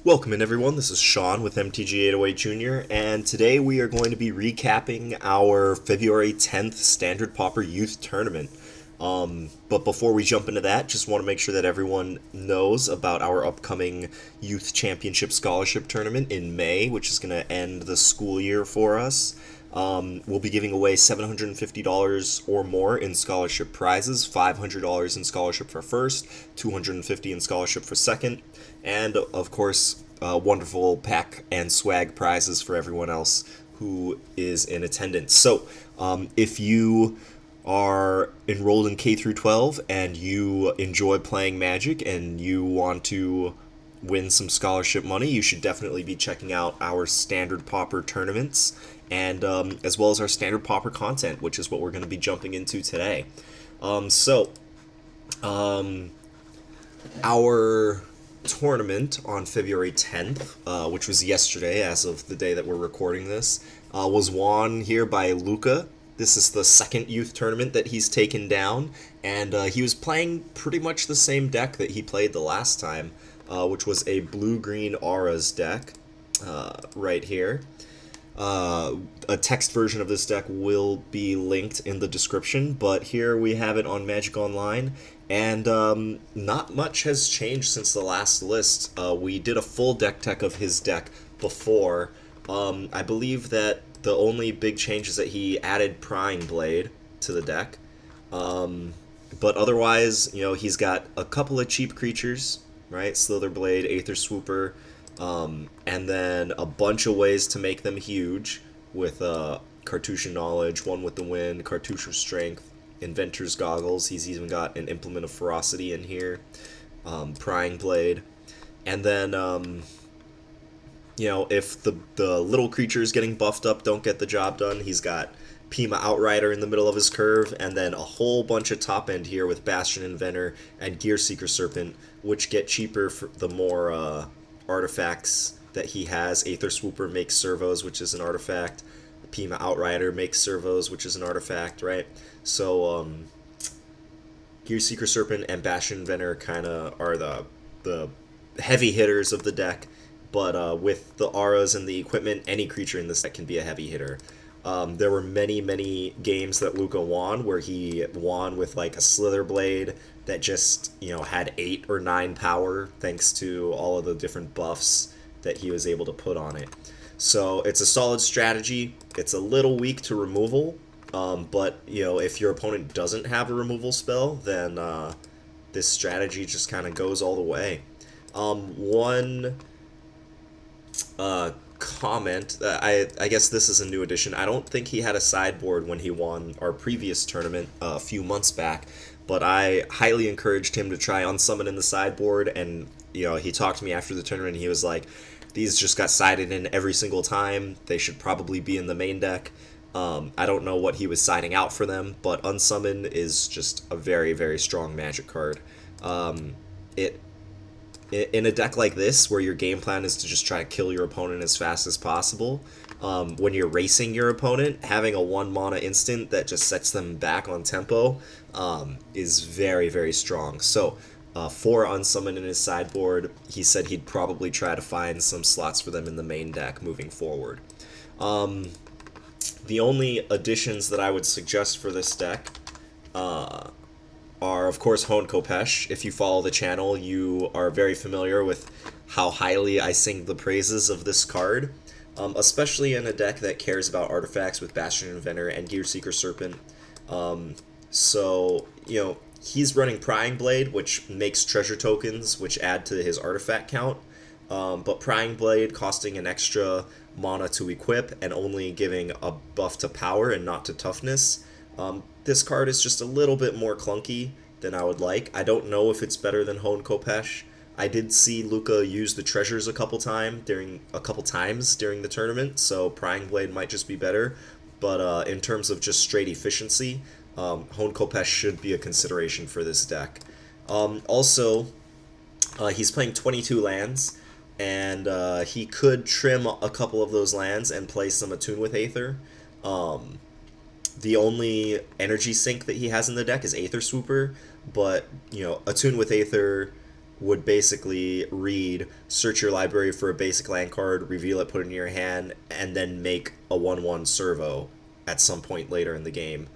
Welcome in everyone, this is Sean with MTG808 Jr. and today we are going to be recapping our February 10th Standard Pauper Youth Tournament. But before we jump into that, just want to make sure that everyone knows about our upcoming Youth Championship Scholarship Tournament in May, which is going to end the school year for us. We'll be giving away $750 or more in scholarship prizes, $500 in scholarship for first, $250 in scholarship for second, and of course, wonderful pack and swag prizes for everyone else who is in attendance. So, if you are enrolled in K through 12 and you enjoy playing Magic and you want to win some scholarship money, you should definitely be checking out our Standard Pauper tournaments and as well as our Standard Pauper content, which is what we're going to be jumping into today. Our tournament on February 10th, which was yesterday as of the day that we're recording this, was won here by Luca. This is the second youth tournament that he's taken down, and he was playing pretty much the same deck that he played the last time, which was a blue-green auras deck right here. A text version of this deck will be linked in the description, but here we have it on Magic Online, and not much has changed since the last list. We did a full deck tech of his deck before. I believe that the only big change is that he added Prying Blade to the deck, but otherwise, you know, he's got a couple of cheap creatures, right? Slither Blade, Aether Swooper, and then a bunch of ways to make them huge with Cartouche Knowledge, One with the Wind, Cartouche of Strength, Inventor's Goggles. He's even got an Implement of Ferocity in here, Prying Blade, and then you know, if the little creatures getting buffed up don't get the job done, he's got Pima Outrider in the middle of his curve, and then a whole bunch of top end here with Bastion Inventor and Gear Seeker Serpent, which get cheaper for the more artifacts that he has. Aether Swooper makes servos, which is an artifact. Pima Outrider makes servos, which is an artifact, right? So Gear Seeker Serpent and Bastion Inventor kind of are the heavy hitters of the deck, but with the auras and the equipment, any creature in this deck can be a heavy hitter. There were many games that Luca won where he won with like a Slither Blade that just, you know, had 8 or 9 power thanks to all of the different buffs that he was able to put on it. So it's a solid strategy. It's a little weak to removal, but you know, if your opponent doesn't have a removal spell, then this strategy just kind of goes all the way. One comment, I guess this is a new addition. I don't think he had a sideboard when he won our previous tournament a few months back, but I highly encouraged him to try unsummon in the sideboard, and you know, he talked to me after the tournament and he was like, these just got sided in every single time, they should probably be in the main deck. I don't know what he was siding out for them, but unsummon is just a very strong Magic card. In a deck like this, where your game plan is to just try to kill your opponent as fast as possible, when you're racing your opponent, having a 1 mana instant that just sets them back on tempo is very strong. So, for unsummon in his sideboard, he said he'd probably try to find some slots for them in the main deck moving forward. The only additions that I would suggest for this deck are, of course, Hone Kopesh. If you follow the channel, you are very familiar with how highly I sing the praises of this card, especially in a deck that cares about artifacts with Bastion Inventor and Gear Seeker Serpent. So, you know, he's running Prying Blade, which makes treasure tokens, which add to his artifact count, but Prying Blade costing an extra mana to equip and only giving a buff to power and not to toughness. This card is just a little bit more clunky than I would like. I don't know if it's better than Hone Kopesh. I did see Luca use the treasures a couple times during the tournament, so Prying Blade might just be better. But in terms of just straight efficiency, Hone Kopesh should be a consideration for this deck. Also, he's playing 22 lands, and he could trim a couple of those lands and play some Attune with Aether. The only energy sink that he has in the deck is Aether Swooper, but, you know, Attune with Aether would basically read, search your library for a basic land card, reveal it, put it in your hand, and then make a 1/1 servo at some point later in the game.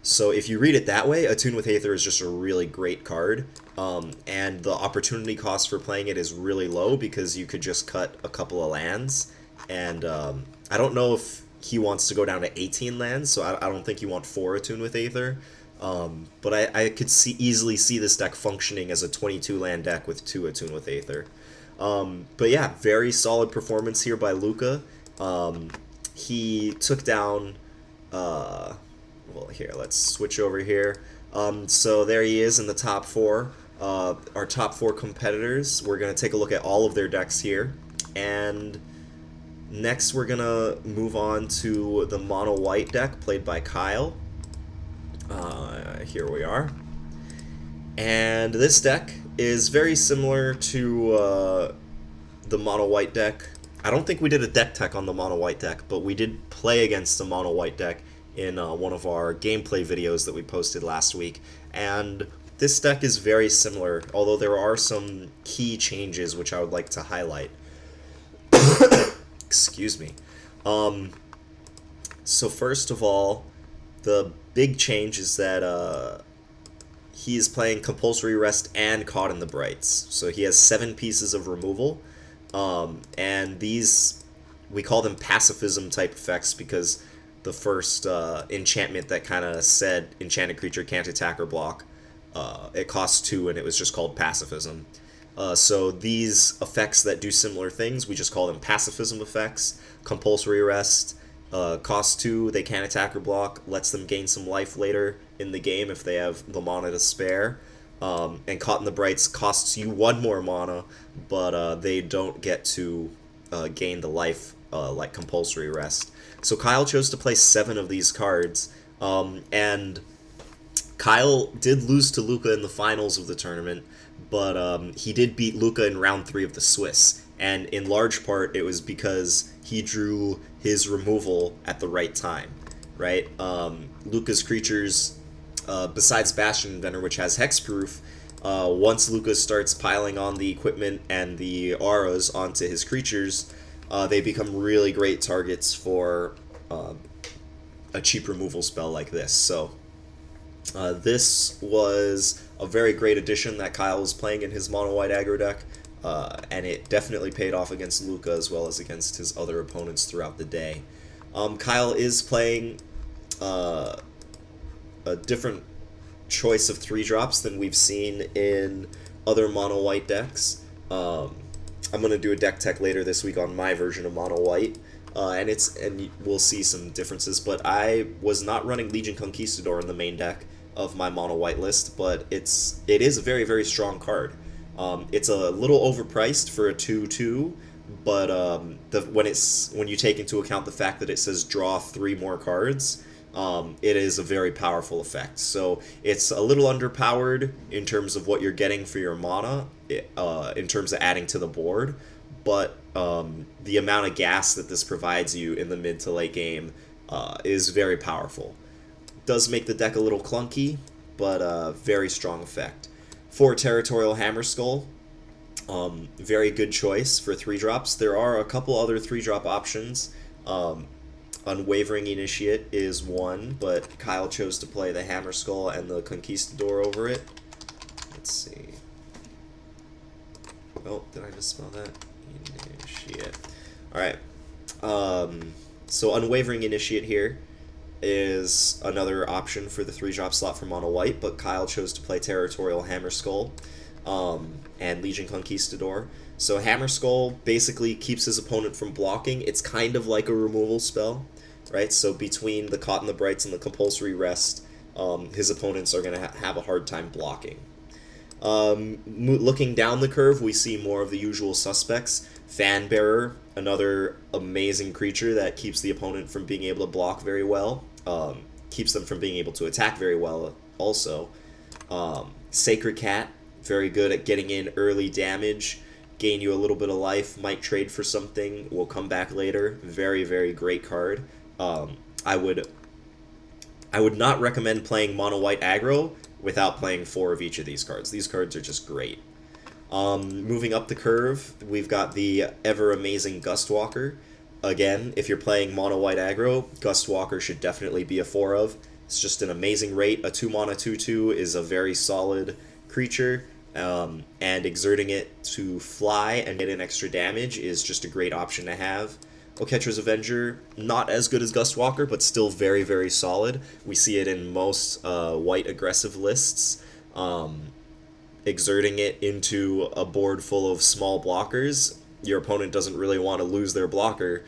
So if you read it that way, Attune with Aether is just a really great card, and the opportunity cost for playing it is really low because you could just cut a couple of lands, and I don't know if he wants to go down to 18 lands, so I don't think you want 4 Attune with Aether. But I could easily see this deck functioning as a 22 land deck with 2 Attune with Aether. But yeah, very solid performance here by Luca. He took down, well, here, let's switch over here. So there he is in the top 4. Our top 4 competitors. We're going to take a look at all of their decks here. And next we're going to move on to the mono white deck played by Kyle. Here we are. And this deck is very similar to the mono white deck. I don't think we did a deck tech on the mono white deck, but we did play against the mono white deck in one of our gameplay videos that we posted last week. And this deck is very similar, although there are some key changes which I would like to highlight. Excuse me. So first of all, the big change is that he is playing Compulsory Rest and Caught in the Brights. So he has 7 pieces of removal, and these, we call them pacifism type effects because the first enchantment that kind of said enchanted creature can't attack or block, it costs 2 and it was just called pacifism. So these effects that do similar things, we just call them pacifism effects. Compulsory Rest costs 2, they can't attack or block, lets them gain some life later in the game if they have the mana to spare. And Caught in the Brights costs you 1 more mana, but they don't get to gain the life like Compulsory Rest. So Kyle chose to play 7 of these cards, and Kyle did lose to Luca in the finals of the tournament, but he did beat Luca in round 3 of the Swiss, and in large part it was because he drew his removal at the right time, right? Luca's creatures, besides Bastion Inventor, which has hexproof, once Luca starts piling on the equipment and the auras onto his creatures, they become really great targets for a cheap removal spell like this. So this was a very great addition that Kyle was playing in his mono-white aggro deck, and it definitely paid off against Luca as well as against his other opponents throughout the day. Kyle is playing a different choice of 3-drops than we've seen in other mono-white decks. I'm going to do a deck tech later this week on my version of mono-white, and we'll see some differences, but I was not running Legion Conquistador in the main deck of my mono-white list, but it is a very, very strong card. It's a little overpriced for a 2/2, but when you take into account the fact that it says draw 3 more cards, it is a very powerful effect. So it's a little underpowered in terms of what you're getting for your mana, in terms of adding to the board, but the amount of gas that this provides you in the mid to late game is very powerful. Does make the deck a little clunky, but very strong effect. For Territorial Hammerskull, very good choice for 3-drops. There are a couple other 3-drop options. Unwavering Initiate is one, but Kyle chose to play the Hammerskull and the Conquistador over it. Let's see. Oh, did I misspell that? Initiate. Alright. So Unwavering Initiate here is another option for the 3-drop slot for mono white, but Kyle chose to play Territorial Hammerskull and Legion Conquistador. So Hammerskull basically keeps his opponent from blocking. It's kind of like a removal spell, right? So between the Caught in the Brights and the Compulsory Rest, his opponents are going to have a hard time blocking. Looking down the curve, we see more of the usual suspects. Fanbearer, another amazing creature that keeps the opponent from being able to block very well. Keeps them from being able to attack very well also. Sacred Cat, very good at getting in early damage. Gain you a little bit of life, might trade for something, will come back later. Very, very great card. I would not recommend playing mono white aggro without playing 4 of each of these cards. These cards are just great. Moving up the curve, we've got the ever amazing Gustwalker. Again, if you're playing mono white aggro, Gustwalker should definitely be a 4 of. It's just an amazing rate. A 2 mana 2/2 is a very solid creature, and exerting it to fly and get an extra damage is just a great option to have. Oketra's Avenger, not as good as Gustwalker, but still very, very solid. We see it in most white aggressive lists. Exerting it into a board full of small blockers, your opponent doesn't really want to lose their blocker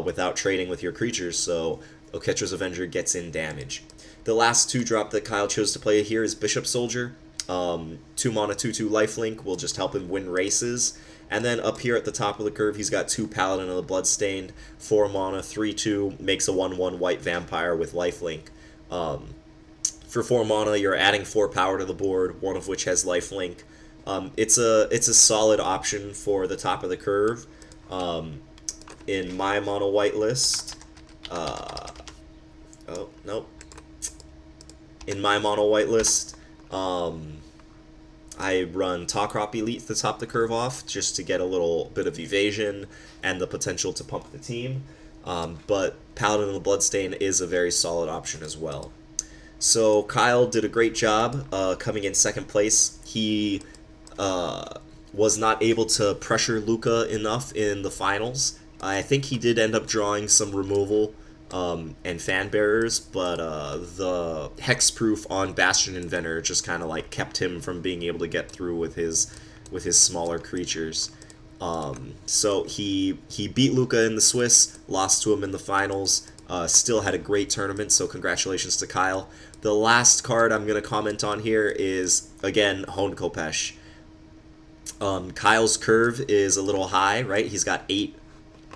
without trading with your creatures, so Oketra's Avenger gets in damage. The last 2-drop that Kyle chose to play here is Bishop Soldier. 2 mana 2/2 lifelink will just help him win races. And then up here at the top of the curve, he's got 2 Paladin of the Bloodstained, 4 mana 3/2, makes a 1/1 white vampire with lifelink. For 4 mana, you're adding 4 power to the board, one of which has lifelink. It's a solid option for the top of the curve. In my mono white list, oh nope. In my mono white list, I run Talkrop Elite to top the curve off just to get a little bit of evasion and the potential to pump the team. But Paladin of the Bloodstain is a very solid option as well. So Kyle did a great job coming in second place. He was not able to pressure Luca enough in the finals. I think he did end up drawing some removal and fan bearers, but the hexproof on Bastion Inventor just kind of like kept him from being able to get through with his smaller creatures. So he beat Luca in the Swiss, lost to him in the finals, still had a great tournament, so congratulations to Kyle. The last card I'm going to comment on here is, again, Honed Kopesh. Kyle's curve is a little high, right? He's got 8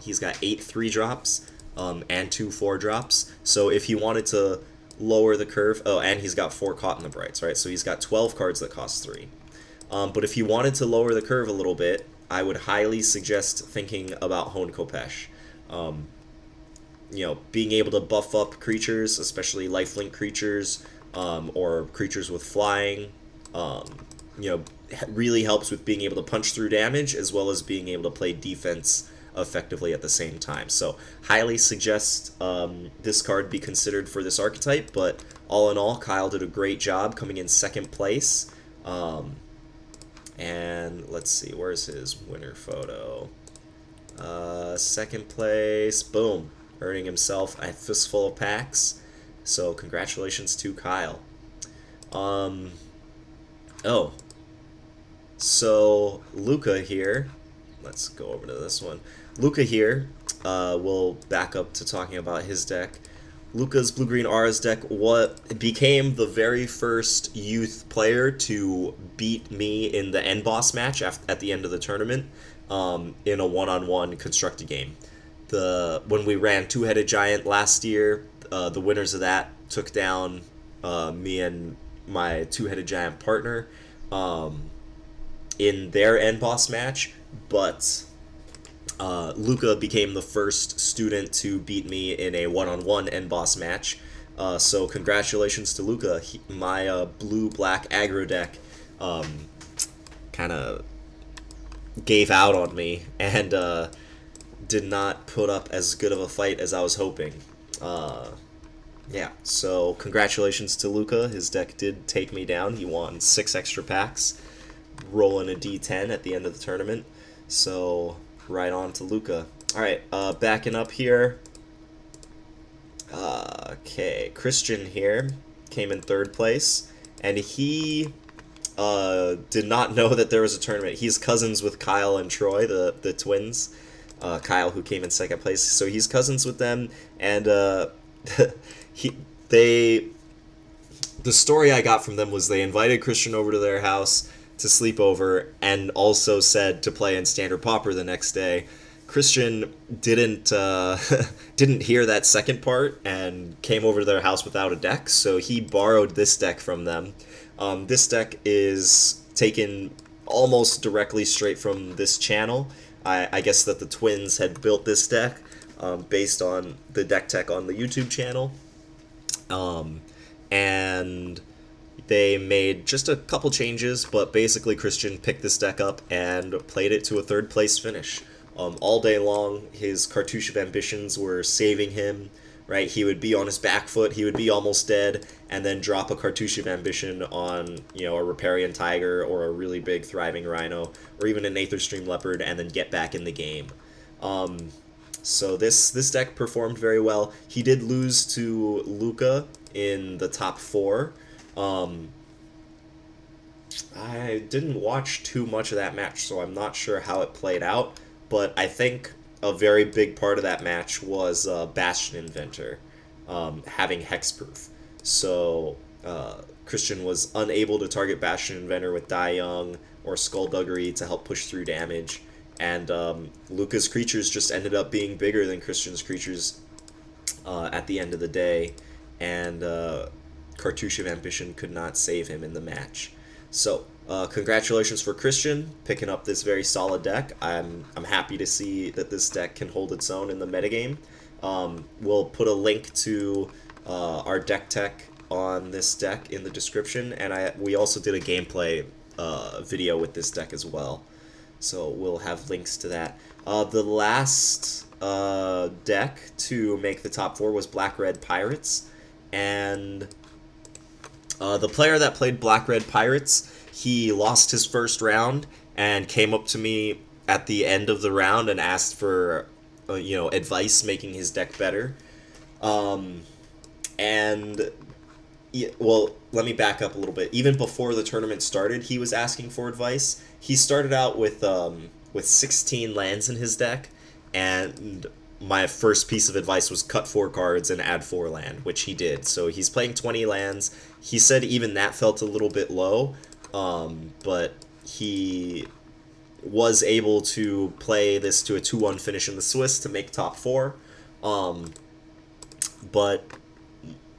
3-drops. And 2 4-drops. So if he wanted to lower the curve, oh, and he's got 4 Caught in the Brights, right? So he's got 12 cards that cost 3. But if he wanted to lower the curve a little bit, I would highly suggest thinking about Honed Kopesh. Being able to buff up creatures, especially lifelink creatures, or creatures with flying, really helps with being able to punch through damage as well as being able to play defense effectively at the same time. So highly suggest this card be considered for this archetype, but all in all, Kyle did a great job coming in second place. And let's see, where's his winner photo? Second place, boom, earning himself a fistful of packs. So congratulations to Kyle. So Luca here, let's go over to this one. Luca here, will back up to talking about his deck. Luca's Blue-Green Auras deck became the very first youth player to beat me in the end boss match at the end of the tournament in a one-on-one constructed game. When we ran Two-Headed Giant last year, the winners of that took down me and my Two-Headed Giant partner in their end boss match, but Luca became the first student to beat me in a one-on-one end boss match. So congratulations to Luca. My blue-black aggro deck kind of gave out on me and did not put up as good of a fight as I was hoping. Yeah, so congratulations to Luca. His deck did take me down. He won 6 extra packs, rolling a D10 at the end of the tournament. So right on to Luca. Alright, backing up here. Okay, Christian here came in 3rd place, and he did not know that there was a tournament. He's cousins with Kyle and Troy, the twins. Kyle, who came in 2nd place, so he's cousins with them, and the story I got from them was they invited Christian over to their house to sleep over and also said to play in Standard Pauper the next day. Christian didn't hear that second part and came over to their house without a deck, so he borrowed this deck from them. This deck is taken almost directly straight from this channel. I guess that the twins had built this deck based on the deck tech on the YouTube channel. And They made just a couple changes, but basically Christian picked this deck up and played it to a third place finish. All day long, his Cartouche of Ambitions were saving him, right? He would be on his back foot, he would be almost dead, and then drop a Cartouche of Ambition on, a Riparian Tiger or a really big Thriving Rhino, or even an Aetherstream Leopard, and then get back in the game. So this deck performed very well. He did lose to Luca in the top 4. I didn't watch too much of that match, so I'm not sure how it played out, but I think a very big part of that match was Bastion Inventor having hexproof. So Christian was unable to target Bastion Inventor with Die Young or Skullduggery to help push through damage, and Luca's creatures just ended up being bigger than Christian's creatures at the end of the day, and Cartouche of Ambition could not save him in the match. So, congratulations for Christian picking up this very solid deck. I'm happy to see that this deck can hold its own in the metagame. We'll put a link to our deck tech on this deck in the description, and we also did a gameplay video with this deck as well. So we'll have links to that. The last deck to make the top 4 was Black-Red Pirates, and the player that played Black-Red Pirates, he lost his first round and came up to me at the end of the round and asked for, advice making his deck better. Well, let me back up a little bit. Even before the tournament started, he was asking for advice. He started out with 16 lands in his deck, and my first piece of advice was cut 4 cards and add 4 land, which he did. So he's playing 20 lands. He said even that felt a little bit low, but he was able to play this to a 2-1 finish in the Swiss to make top 4. But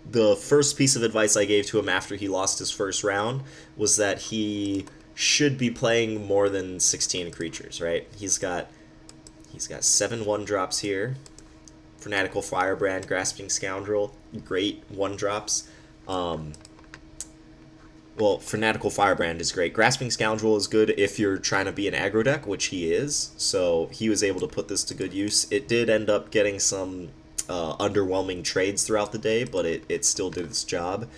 the first piece of advice I gave to him after he lost his first round was that he should be playing more than 16 creatures, right? He's got 7 1-drops here. Fanatical Firebrand, Grasping Scoundrel, great 1-drops. Well, Fanatical Firebrand is great. Grasping Scoundrel is good if you're trying to be an aggro deck, which he is. So he was able to put this to good use. It did end up getting some underwhelming trades throughout the day, but it still did its job.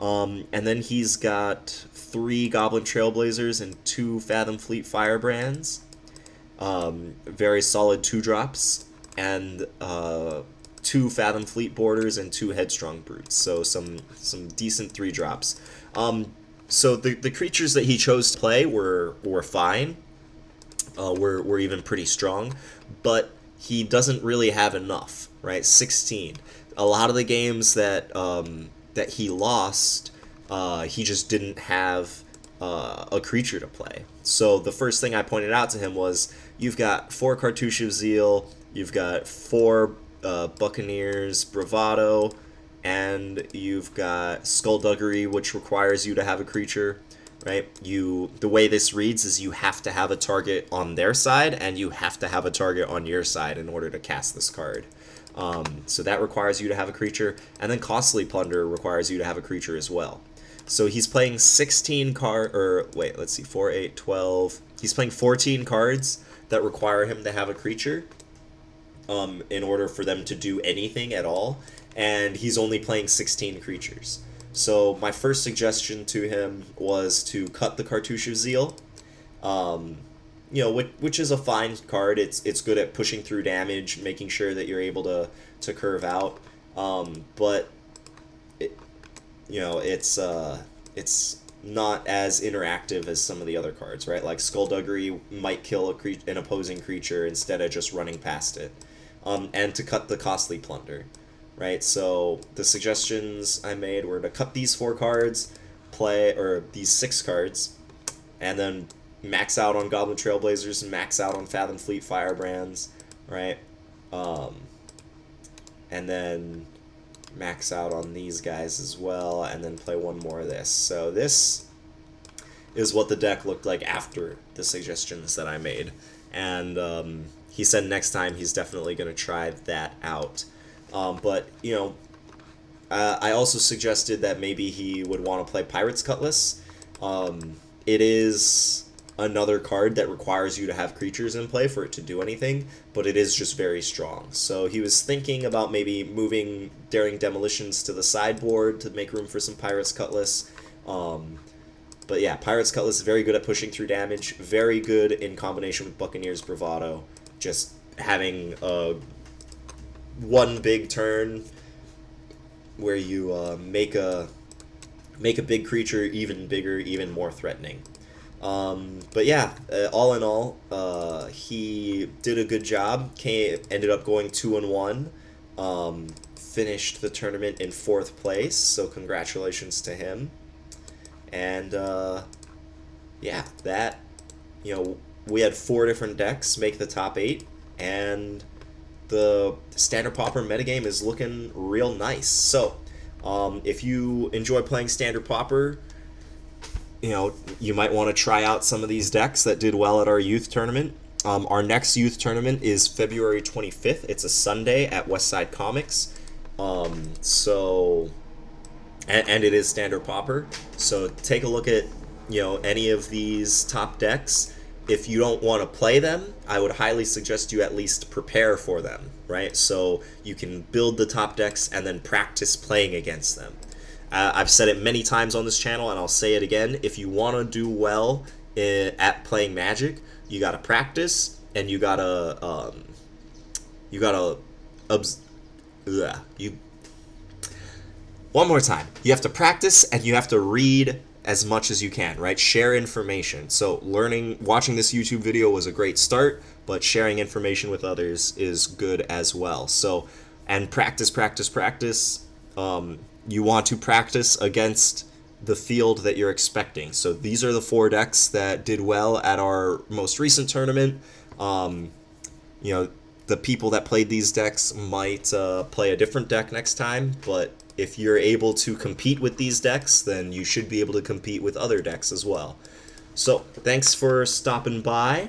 And then he's got 3 Goblin Trailblazers and 2 Fathom Fleet Firebrands. Very solid 2-drops, and 2 Fathom Fleet Borders and 2 Headstrong Brutes. So some decent 3-drops. So the creatures that he chose to play were fine. Were even pretty strong, but he doesn't really have enough, right? 16. A lot of the games that that he lost, he just didn't have a creature to play. So the first thing I pointed out to him was, you've got 4 Cartouche of Zeal, you've got 4 Buccaneers Bravado, and you've got Skullduggery, which requires you to have a creature, right? The way this reads is you have to have a target on their side, and you have to have a target on your side in order to cast this card. So that requires you to have a creature, and then Costly Plunder requires you to have a creature as well. So he's playing 16 4, 8, 12. He's playing 14 cards that require him to have a creature in order for them to do anything at all, and he's only playing 16 creatures. So my first suggestion to him was to cut the Cartouche of Zeal, which is a fine card. It's good at pushing through damage, making sure that you're able to curve out, but it's not as interactive as some of the other cards, right? Like Skullduggery might kill an opposing creature instead of just running past it. And to cut the Costly Plunder, right? So the suggestions I made were to cut these 4 cards, these 6 cards, and then max out on Goblin Trailblazers and max out on Fathom Fleet Firebrands, right? And then max out on these guys as well, and then play 1 more of this. So this is what the deck looked like after the suggestions that I made. And he said next time he's definitely going to try that out. But, I also suggested that maybe he would want to play Pirate's Cutlass. It is another card that requires you to have creatures in play for it to do anything, but it is just very strong. So he was thinking about maybe moving Daring Demolitions to the sideboard to make room for some Pirate's Cutlass. But yeah, Pirate's Cutlass is very good at pushing through damage, very good in combination with Buccaneer's Bravado. Just having one big turn where you make a big creature even bigger, even more threatening. But yeah, all in all, he did a good job. Ended up going 2-1. Finished the tournament in 4th place, so congratulations to him. And yeah, that, we had 4 different decks make the top 8, and the Standard Pauper metagame is looking real nice. So, if you enjoy playing Standard Pauper, you might want to try out some of these decks that did well at our youth tournament. Our next youth tournament is February 25th. It's a Sunday at Westside Comics. And it is Standard Pauper. So take a look at, any of these top decks. If you don't want to play them, I would highly suggest you at least prepare for them, right? So you can build the top decks and then practice playing against them. I've said it many times on this channel, and I'll say it again. If you want to do well at playing Magic, you got to practice, and you one more time. You have to practice, and you have to read as much as you can, right? Share information. So watching this YouTube video was a great start, but sharing information with others is good as well. So, and practice. You want to practice against the field that you're expecting. So these are the 4 decks that did well at our most recent tournament. The people that played these decks might play a different deck next time, but if you're able to compete with these decks, then you should be able to compete with other decks as well. So thanks for stopping by.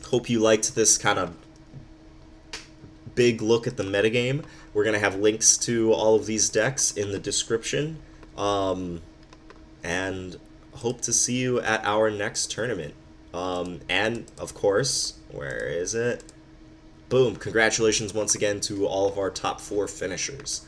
Hope you liked this kind of big look at the metagame. We're going to have links to all of these decks in the description. And hope to see you at our next tournament. And, of course, where is it? Boom. Congratulations once again to all of our top 4 finishers.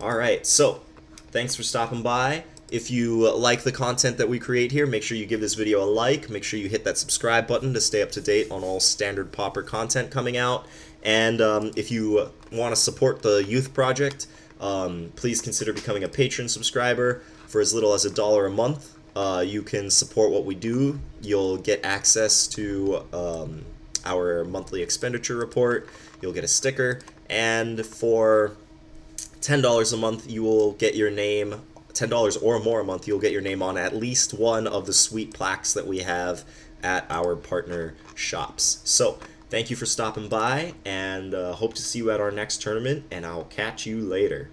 Alright, so thanks for stopping by. If you like the content that we create here, make sure you give this video a like. Make sure you hit that subscribe button to stay up to date on all Standard Pauper content coming out. And if you want to support the youth project, please consider becoming a patron subscriber. For as little as $1 a month, you can support what we do. You'll get access to our monthly expenditure report. You'll get a sticker. And for $10 a month, you will get your name, $10 or more a month, you'll get your name on at least one of the sweet plaques that we have at our partner shops. So, thank you for stopping by, and hope to see you at our next tournament, and I'll catch you later.